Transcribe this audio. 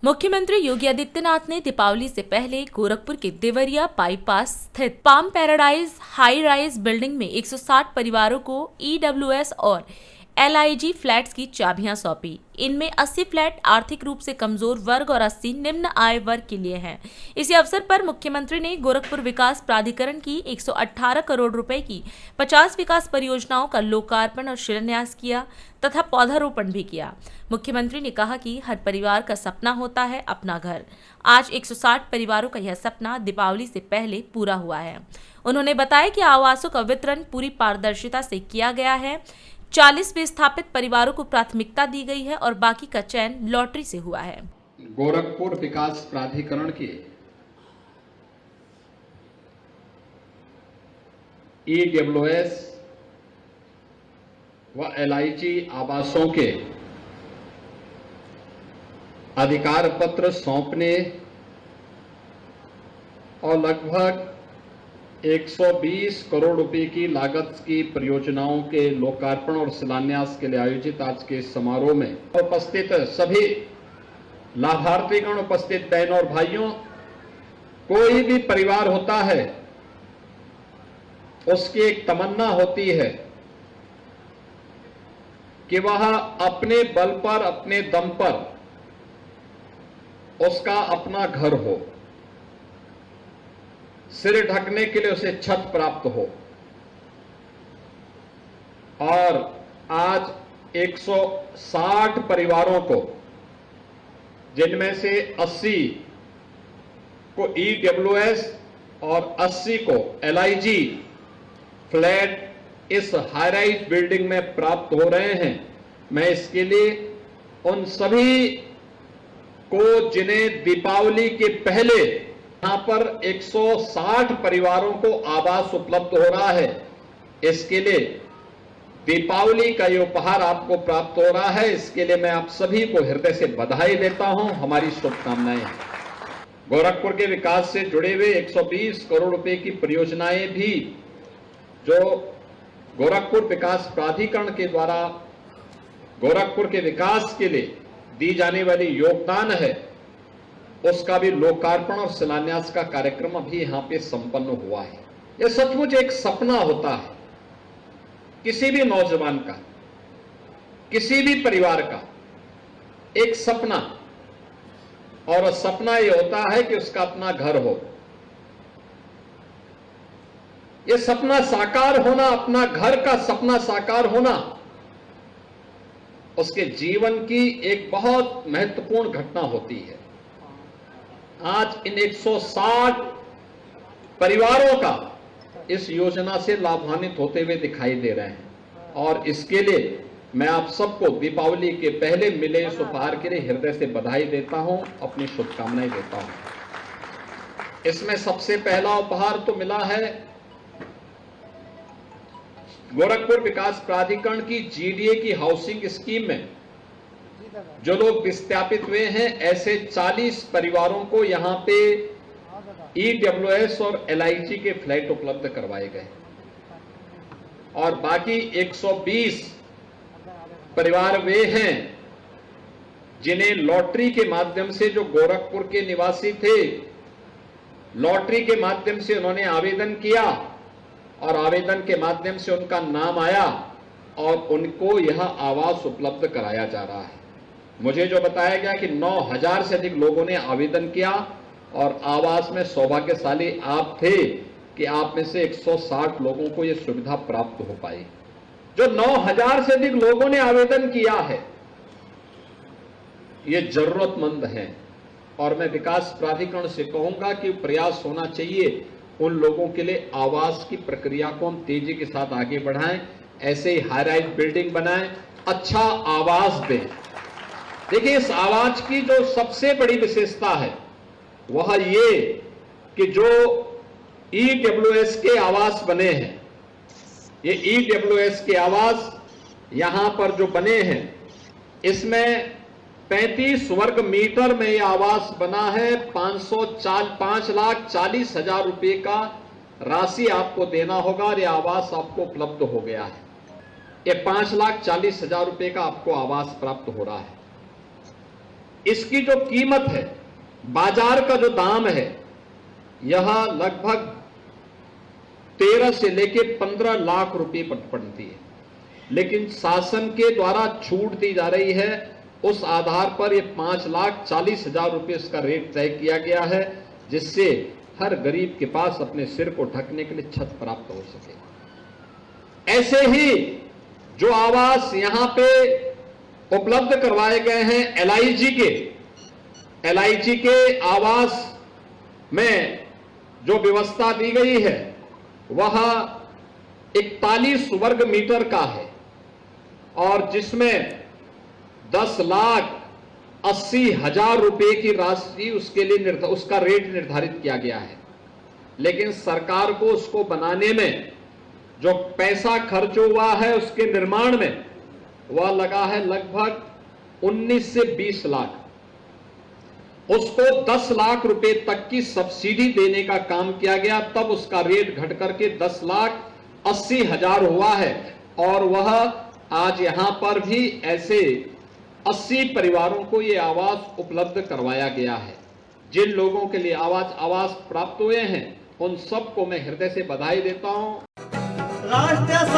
मुख्यमंत्री योगी आदित्यनाथ ने दीपावली से पहले गोरखपुर के देवरिया बाईपास स्थित palm paradise high rise building में 160 परिवारों को ईडब्ल्यूएस और एलआईजी फ्लैट्स की चाबियां सौंपी। इनमें 80 फ्लैट आर्थिक रूप से कमजोर वर्ग और 80 निम्न आय वर्ग के लिए हैं। इसी अवसर पर मुख्यमंत्री ने गोरखपुर विकास प्राधिकरण की 118 करोड़ रुपए की 50 विकास परियोजनाओं का लोकार्पण और शिलान्यास किया तथा पौधारोपण भी किया। मुख्यमंत्री ने कहा कि हर परिवार का सपना होता है अपना घर। आज 160 परिवारों का यह सपना दीपावली से पहले पूरा हुआ है। उन्होंने बताया कि आवासों का वितरण पूरी पारदर्शिता से किया गया है। 40 विस्थापित परिवारों को प्राथमिकता दी गई है और बाकी का चयन लॉटरी से हुआ है। गोरखपुर विकास प्राधिकरण के ईडब्ल्यूएस व एलआईजी आवासों के अधिकार पत्र सौंपने और लगभग 120 करोड़ रुपए की लागत की परियोजनाओं के लोकार्पण और शिलान्यास के लिए आयोजित आज के समारोह में उपस्थित सभी लाभार्थीगण, उपस्थित बहनों और भाइयों, कोई भी परिवार होता है उसकी एक तमन्ना होती है कि वह अपने बल पर, अपने दम पर उसका अपना घर हो, सिर ढकने के लिए उसे छत प्राप्त हो। और आज 160 परिवारों को, जिनमें से 80 को ईडब्ल्यूएस और 80 को एलआईजी फ्लैट इस हाई राइज बिल्डिंग में प्राप्त हो रहे हैं। मैं इसके लिए उन सभी को, जिन्हें दीपावली के पहले यहां पर 160 परिवारों को आवास उपलब्ध हो रहा है, इसके लिए दीपावली का ये उपहार आपको प्राप्त हो रहा है। इसके लिए मैं आप सभी को हृदय से बधाई देता हूं, हमारी शुभकामनाएं। गोरखपुर के विकास से जुड़े हुए 120 करोड़ रुपए की परियोजनाएं भी जो गोरखपुर विकास प्राधिकरण के द्वारा गोरखपुर के विकास के लिए दी जाने वाली योगदान है, उसका भी लोकार्पण और शिलान्यास का कार्यक्रम अभी यहां पे संपन्न हुआ है। यह सचमुच एक सपना होता है किसी भी नौजवान का, किसी भी परिवार का, एक सपना। और सपना यह होता है कि उसका अपना घर हो। यह सपना साकार होना, अपना घर का सपना साकार होना, उसके जीवन की एक बहुत महत्वपूर्ण घटना होती है। आज इन 160 परिवारों का इस योजना से लाभान्वित होते हुए दिखाई दे रहे हैं और इसके लिए मैं आप सबको दीपावली के पहले मिले इस उपहार के लिए हृदय से बधाई देता हूं, अपनी शुभकामनाएं देता हूं। इसमें सबसे पहला उपहार तो मिला है गोरखपुर विकास प्राधिकरण की जीडीए की हाउसिंग स्कीम में जो लोग विस्थापित हुए हैं, ऐसे 40 परिवारों को यहां पे ईडब्ल्यूएस और एलआईजी के फ्लैट उपलब्ध करवाए गए और बाकी 120 परिवार वे हैं जिन्हें लॉटरी के माध्यम से, जो गोरखपुर के निवासी थे, लॉटरी के माध्यम से उन्होंने आवेदन किया और आवेदन के माध्यम से उनका नाम आया और उनको यह आवास उपलब्ध कराया जा रहा है। मुझे जो बताया गया कि 9000 से अधिक लोगों ने आवेदन किया और आवास में सौभाग्यशाली आप थे कि आप में से 160 लोगों को यह सुविधा प्राप्त हो पाई। जो 9000 से अधिक लोगों ने आवेदन किया है, ये जरूरतमंद हैं और मैं विकास प्राधिकरण से कहूंगा कि प्रयास होना चाहिए उन लोगों के लिए आवास की प्रक्रिया को हम तेजी के साथ आगे बढ़ाएं, ऐसे ही हाई राइज बिल्डिंग बनाएं, अच्छा आवास दें। देखिए, इस आवास की जो सबसे बड़ी विशेषता है वह ये कि जो ईडब्ल्यूएस के आवास बने हैं, ये ईडब्ल्यूएस के आवास यहां पर जो बने हैं, इसमें 35 वर्ग मीटर में यह आवास बना है। 5,40,000 रुपए का राशि आपको देना होगा और यह आवास आपको उपलब्ध हो गया है। ये 5,40,000 रुपए का आपको आवास प्राप्त हो रहा है। इसकी जो कीमत है, बाजार का जो दाम है, यह लगभग 13 से लेके 15 लाख रुपए पड़ती है। लेकिन शासन के द्वारा छूट दी जा रही है, उस आधार पर यह 5,40,000 रुपए इसका रेट तय किया गया है, जिससे हर गरीब के पास अपने सिर को ढकने के लिए छत प्राप्त हो सके। ऐसे ही जो आवास यहां पे उपलब्ध करवाए गए हैं LIG के आवास में जो व्यवस्था दी गई है वह 41 वर्ग मीटर का है और जिसमें 10,80,000 रुपए की राशि उसके लिए उसका रेट निर्धारित किया गया है। लेकिन सरकार को उसको बनाने में जो पैसा खर्च हुआ है, उसके निर्माण में वह लगा है लगभग 19 से 20 लाख। उसको 10 लाख रुपए तक की सब्सिडी देने का काम किया गया, तब उसका रेट घट करके 10,80,000 हुआ है। और वह आज यहां पर भी ऐसे 80 परिवारों को यह आवास उपलब्ध करवाया गया है। जिन लोगों के लिए आवास प्राप्त हुए हैं, उन सबको मैं हृदय से बधाई देता हूं। राष्ट्रीय